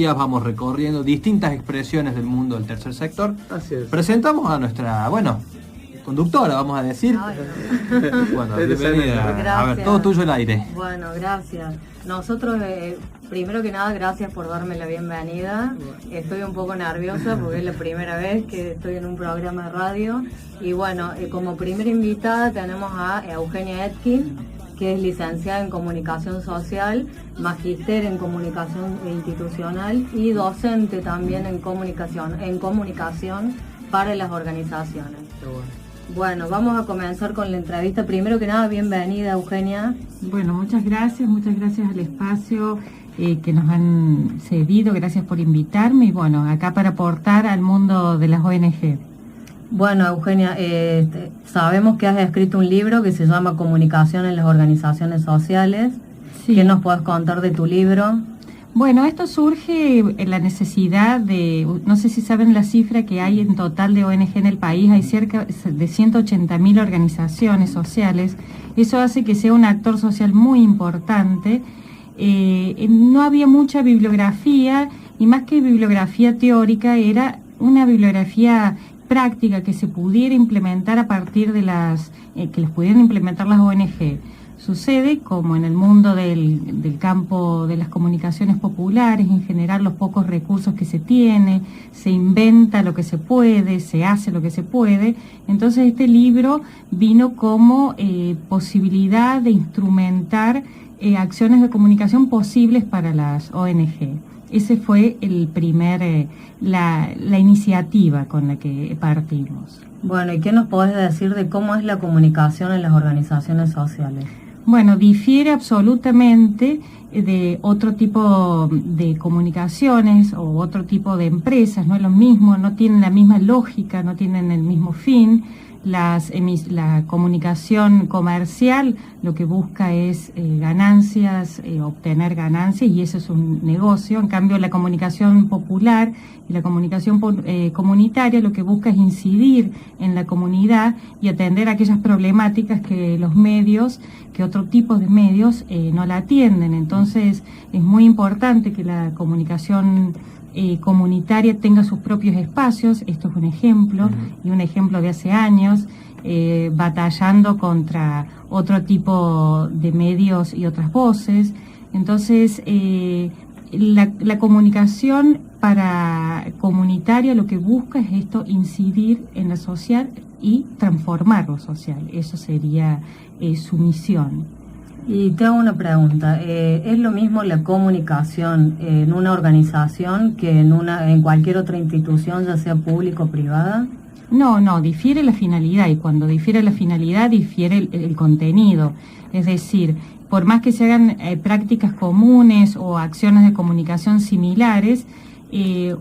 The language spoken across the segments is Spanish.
Vamos recorriendo distintas expresiones del mundo del tercer sector. Así es. Presentamos a nuestra, conductora, vamos a decir. Bueno, bienvenida. Gracias. A ver, todo tuyo el aire. Bueno, gracias. Nosotros, primero que nada, gracias por darme la bienvenida. Estoy un poco nerviosa porque es la primera vez que estoy en un programa de radio. Y bueno, como primera invitada tenemos a Eugenia Etkin, que es licenciada en Comunicación Social, magíster en Comunicación Institucional y docente también en comunicación para las organizaciones. Bueno, vamos a comenzar con la entrevista. Primero que nada, bienvenida, Eugenia. Bueno, muchas gracias al espacio que nos han cedido, gracias por invitarme y bueno, acá para aportar al mundo de las ONG. Bueno, Eugenia, sabemos que has escrito un libro que se llama Comunicación en las Organizaciones Sociales. Sí. ¿Qué nos puedes contar de tu libro? Bueno, esto surge en la necesidad de, no sé si saben la cifra que hay en total de ONG en el país, hay cerca de 180.000 organizaciones sociales. Eso hace que sea un actor social muy importante. No había mucha bibliografía y más que bibliografía teórica era una bibliografía práctica que se pudiera implementar a partir de que las pudieran implementar las ONG. Sucede como en el mundo del campo de las comunicaciones populares, en general los pocos recursos que se tiene, se inventa lo que se puede, se hace lo que se puede. Entonces este libro vino como posibilidad de instrumentar acciones de comunicación posibles para las ONG. Ese fue la iniciativa con la que partimos. Bueno, ¿y qué nos podés decir de cómo es la comunicación en las organizaciones sociales? Bueno, difiere absolutamente de otro tipo de comunicaciones o otro tipo de empresas, no es lo mismo, no tienen la misma lógica, no tienen el mismo fin. La comunicación comercial lo que busca es ganancias, obtener ganancias y eso es un negocio. En cambio la comunicación popular y la comunicación comunitaria lo que busca es incidir en la comunidad y atender aquellas problemáticas que los medios, que otro tipo de medios no la atienden. Entonces es muy importante que la comunicación comunitaria tenga sus propios espacios. Esto es un ejemplo, y un ejemplo de hace años, batallando contra otro tipo de medios y otras voces. Entonces, la comunicación comunitaria lo que busca es esto, incidir en lo social y transformar lo social. Eso sería su misión. Y te hago una pregunta, ¿es lo mismo la comunicación en una organización que en cualquier otra institución, ya sea pública o privada? No, difiere la finalidad y cuando difiere la finalidad difiere el contenido. Es decir, por más que se hagan prácticas comunes o acciones de comunicación similares,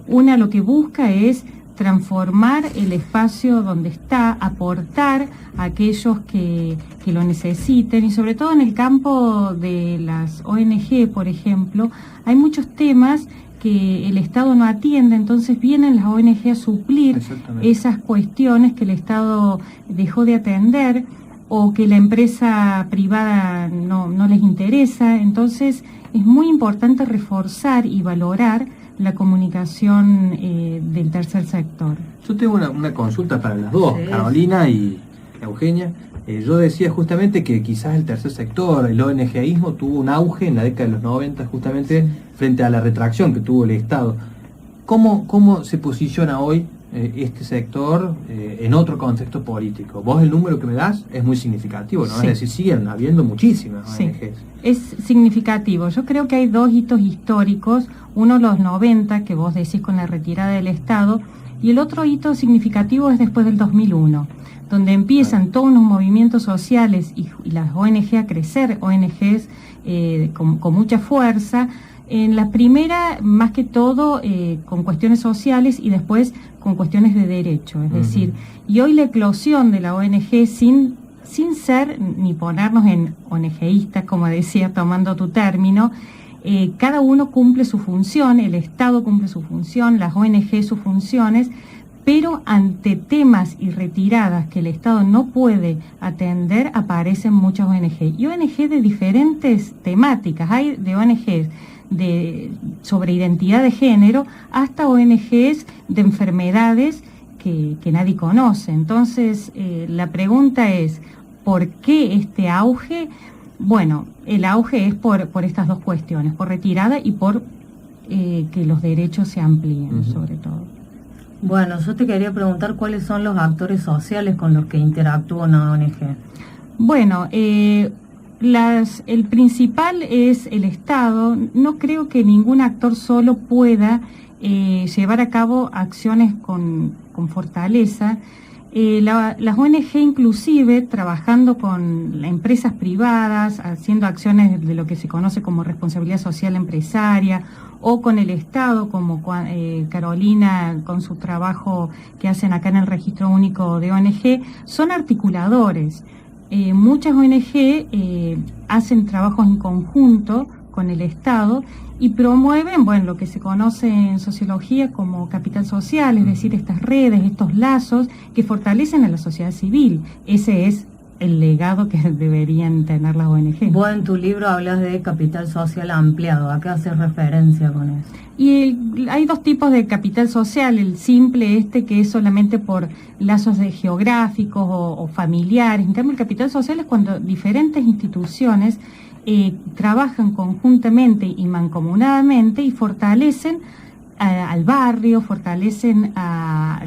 una lo que busca es transformar el espacio donde está, aportar a aquellos que lo necesiten y sobre todo en el campo de las ONG, por ejemplo, hay muchos temas que el Estado no atiende, entonces vienen las ONG a suplir esas cuestiones que el Estado dejó de atender o que la empresa privada no les interesa. Entonces es muy importante reforzar y valorar la comunicación del tercer sector. Yo tengo una consulta para las dos, sí. Carolina y Eugenia. Yo decía justamente que quizás el tercer sector, el ONGismo, tuvo un auge en la década de los 90 justamente frente a la retracción que tuvo el Estado. ¿Cómo se posiciona hoy este sector en otro contexto político? Vos el número que me das es muy significativo, ¿no? Sí. Es decir, siguen habiendo muchísimas ONGs. Sí, es significativo. Yo creo que hay dos hitos históricos, uno los 90, que vos decís con la retirada del Estado, y el otro hito significativo es después del 2001, donde empiezan todos unos movimientos sociales y las ONG a crecer, ONGs con mucha fuerza. En la primera, más que todo, con cuestiones sociales y después con cuestiones de derecho. Es decir, y hoy la eclosión de la ONG sin ser ni ponernos en ONGistas, como decía, tomando tu término, cada uno cumple su función, el Estado cumple su función, las ONG sus funciones, pero ante temas y retiradas que el Estado no puede atender, aparecen muchas ONG. Y ONG de diferentes temáticas, hay de ONG sobre identidad de género, hasta ONGs de enfermedades que nadie conoce. Entonces, la pregunta es, ¿por qué este auge? Bueno, el auge es por estas dos cuestiones, por retirada y por que los derechos se amplíen, sobre todo. Bueno, yo te quería preguntar cuáles son los actores sociales con los que interactúa una ONG. Bueno, el principal es el Estado. No creo que ningún actor solo pueda llevar a cabo acciones con fortaleza. Las ONG inclusive trabajando con empresas privadas, haciendo acciones de lo que se conoce como responsabilidad social empresaria, o con el Estado, como Carolina con su trabajo que hacen acá en el Registro Único de ONG, son articuladores. Muchas ONG hacen trabajos en conjunto con el Estado y promueven, bueno, lo que se conoce en sociología como capital social, es decir, estas redes, estos lazos que fortalecen a la sociedad civil. Ese es el legado que deberían tener las ONG. Vos en tu libro hablas de capital social ampliado. ¿A qué haces referencia con eso? Y hay dos tipos de capital social, el simple que es solamente por lazos geográficos o familiares. En cambio, el capital social es cuando diferentes instituciones trabajan conjuntamente y mancomunadamente y fortalecen al barrio, fortalecen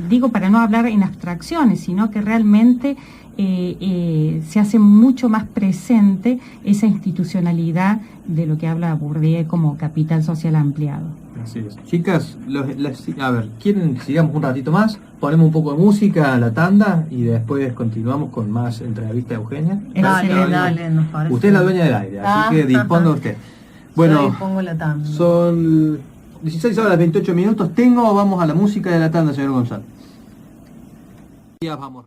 digo para no hablar en abstracciones, sino que realmente se hace mucho más presente esa institucionalidad de lo que habla Bourdieu como capital social ampliado. Así es. Chicas, a ver, ¿quieren sigamos un ratito más? Ponemos un poco de música a la tanda y después continuamos con más entrevista de Eugenia. Dale, nos parece. Usted es la dueña del aire, así que disponga usted. Bueno, pongo la tanda. Son 16 horas 28 minutos. Vamos a la música de la tanda, señor González. Ya vamos.